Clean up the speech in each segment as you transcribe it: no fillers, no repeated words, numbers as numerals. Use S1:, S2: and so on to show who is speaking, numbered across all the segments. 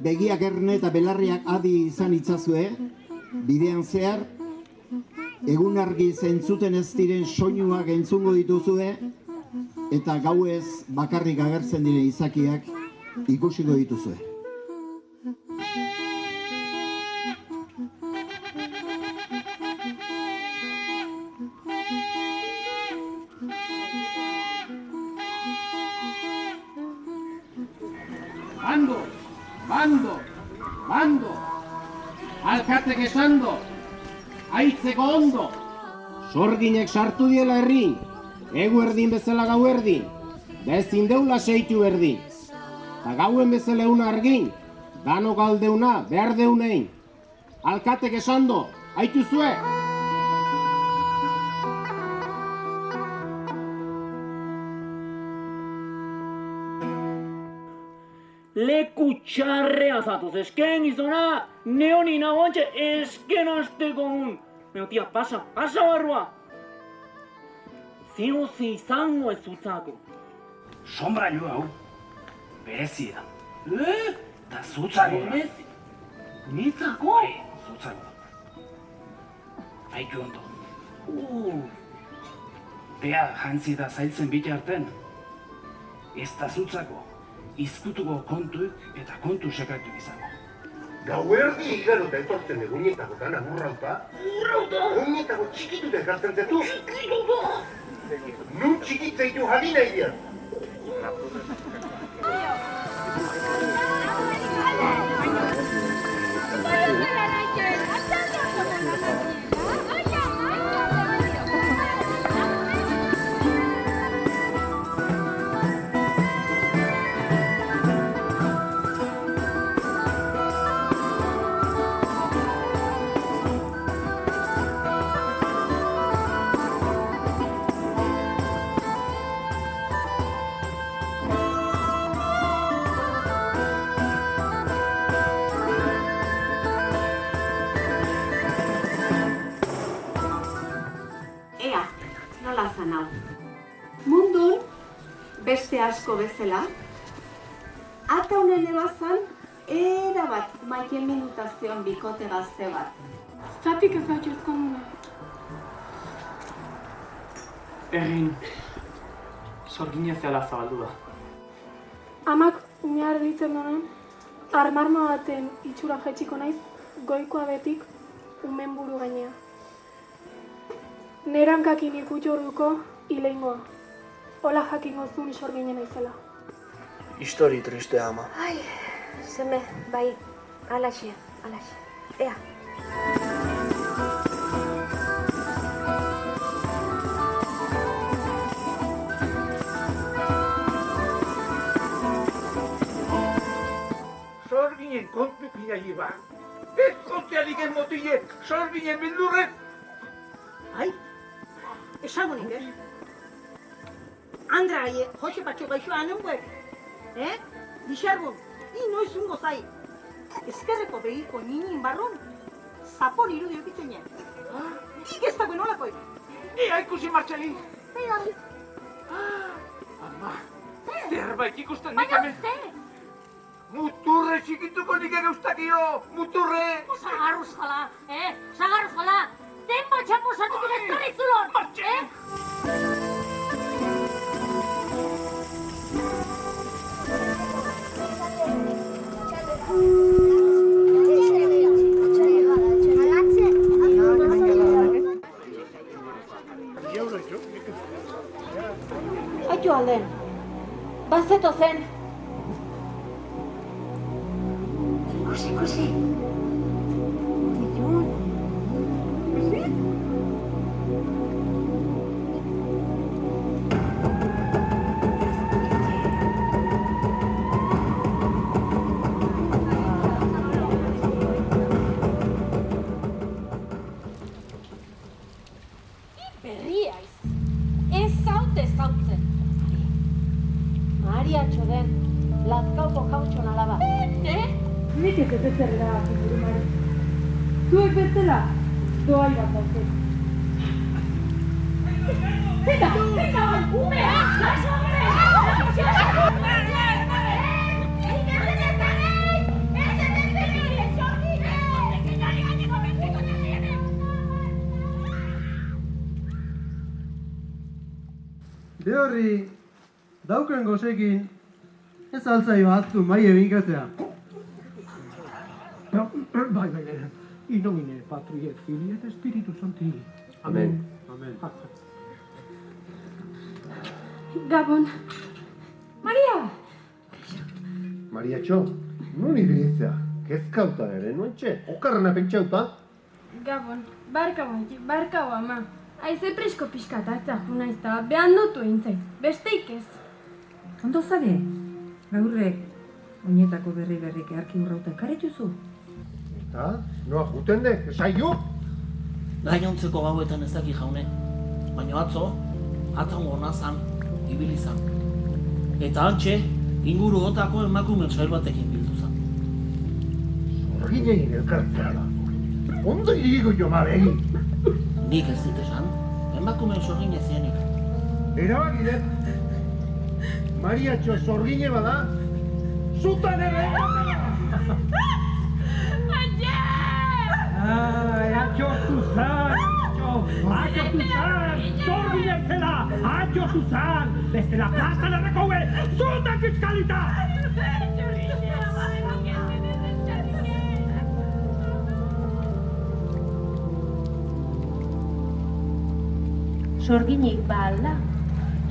S1: begiak erne eta belarriak adi izan itzazue, bidean zehar, egun argi zentzuten ez diren soinuak entzungo dituzue, eta gauez bakarrik agertzen diren izakiak ikusiko dituzue.
S2: Bando, alkatek esando, aitzeko ondo. Sorginek sartu diela herri, egu erdin bezala gau erdin, da ezin deula seitu erdin. Ta gauen bezala euna argin, dano galdeuna behar deunein. Alkatek esando, aitu zue.
S3: Leku txarrea zatoz, esken gizona, neoni nagoantxe, esken azteko nun. Meo, tia, pasa barrua. Zehoze izango ez zutzako.
S4: Sombra nio hau, berezi da. Da zutzako da.
S3: Nitzako?
S4: Zutzako da. Haiku ondo. Bea jantzi da zailtzen bitarten, ez da zutzako. Izkutuko kontuik eta kontu sekretu izango.
S5: Gauerdi igarota etortzen egunetako dana urrauta. Urrauta? Egunetako txikituta ekartzen zetu. Txikituta? Nun txikitzeitu jadina idean.
S6: Mundun, beste asko bezala, ata honen ebazan, erabat Maiken minutazion bikote gazte bat.
S7: Zatik ez batxo ezkonduna.
S8: Egin, sorgina zehala zabaldu da.
S7: Amak umea erditzen donen, armarma baten itxura jetxiko naiz, goikoa betik, umen buru gainea. Nerankakin ikutxo orduko, ileingoa. Hola jakingo zuen sorginen naizela.
S9: Histori tristea, ama.
S10: Ai, seme, bai, alaxe. Ea.
S5: Sorginen kontu pilai ba. Ez kontearik ez motile, sorginen bildurrez.
S11: Ai, esagunik, Andra, hoxe patxo gaixo anenbuek, Bixarbun, noiz ungo zai. Ezkerreko begiko ninin barrun, zapon irudi okitzen jen. Ik ez dagoen olakoi.
S5: Ia ikusi martxali.
S11: Bai, harri.
S5: Ama, zerbait ikusten nik hemen. Muturre txikituko nik ere ustakio, muturre.
S11: Zagarruz jala, zagarruz jala. Zenba txaposatuko bezkarritzulon,
S6: Aitu alden, bazeto zen. Ikusi.
S7: Berriaiz, ez zaute zautzen.
S6: Mariatxo den, Lazkauko jautxon alaba.
S7: Nik ez ez zerrera buru mari. Zuek bezala, doa ibat dauzen. Zeta, umea! Laso, umea!
S12: Behorri, dauken gozekin, ez altzaio haztu maie binkatzea. Bai, in nomine Patri et Filii et Spiritus Sancti.
S5: Amen.
S12: Amen.
S7: Gabon. Maria!
S5: Mariatxo, non ibiltzea? Kezkauta ere, nontxe? Okarrena pentsauta?
S13: Gabon, barkau ama. Aize presko pixkata etzahu naizta, behan dutu eintzaiz, besteik ez.
S14: Ondo zade, gaurrek, oinetako berrik earki urrauta ekarrituzu.
S5: Eta, noa juten dek, esaio?
S15: Gainontzeko gauetan ez daki jaune, baina atzo nazan, ibili zan. Eta hantxe, inguru otako emakume sail batekin bildu zan.
S5: Zorginegin elkartzea da. Ondo iriko jo mabegi.
S15: Nik ez dit esan, emakume sorgine zienik.
S5: Erabakide, Mariatxo zorgine bada, zutan ere!
S12: Atxostu zan! Atxostu zan! Zorginek zela! Atxostu zan! Bestela plazan errekoge! Zutak izkalita!
S6: Sorginik ba alda?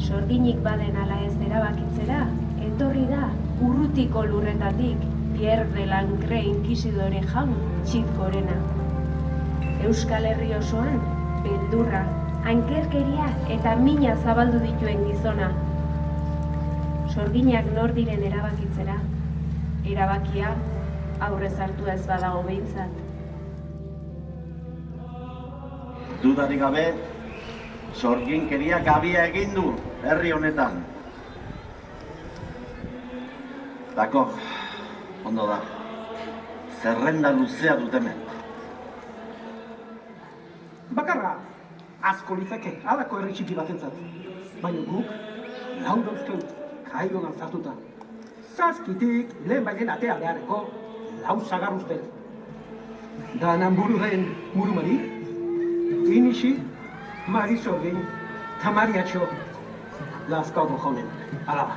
S6: Sorginik baden ala ez erabakitzera, etorri da urrutiko lurretatik Pierre de Lancre inkisidore jaun txit gorena. Euskal Herri osoan, beldurra, ankerkeria eta mina zabaldu dituen gizona. Sorginak nor diren erabakitzera, erabakia aurrez hartu ez badago behintzat.
S16: Dudarik gabe, sorginkeria gabia egin du herri honetan. Dako, ondo da, zerrenda luzea dut hemen.
S17: Bakarra, asko litzake, halako herri txiki batentzat. Baina guk, lau dauzkeu, kaidonan zartuta. Zazkitik, lehen bainen atea beharreko, lau sagar ustel. Danan buru den murumari, inixi, Mari Sorgin, eta Mariatxo, Lazkauko jaunen, alaba.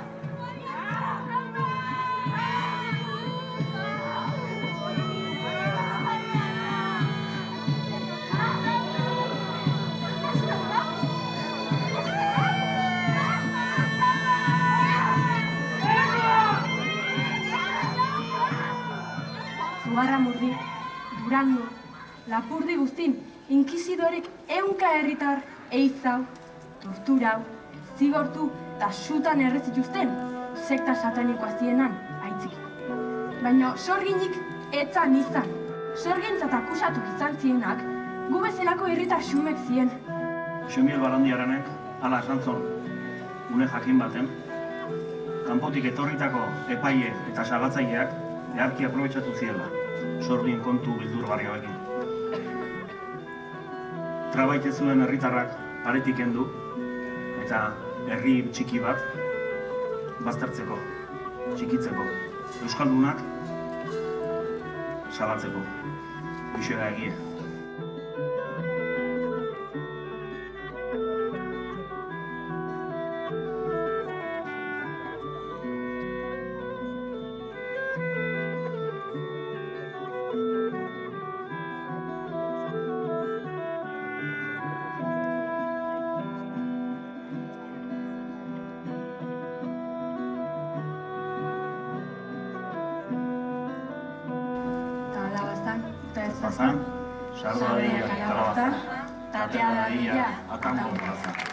S13: Zugarramurdi, Durango, Lapurdi guztin, inkizidorek ehunka herritar eizau, torturau, zigortu eta sutan errez zituzten sekta satanikoa zienan aitzik. Baina sorginik etzan izan. Sorgintzat akusatu izan zienak, gu bezalako herritar xumek zien.
S15: Xumiel Barandiaranek, ala esan zon, une jakin baten, kanpotik etorritako epaile eta salatzaileak eharki aprobetxatu ziela, sorgin kontu bildurgarri hauekin. Trabaite zuen herritarrak paretik kendu eta herri txiki bat baztertzeko, txikitzeko, euskaldunak salatzeko. Bixe da egie. Bazan, sardoa dira kalabazan, tatea da dira, atango plazan.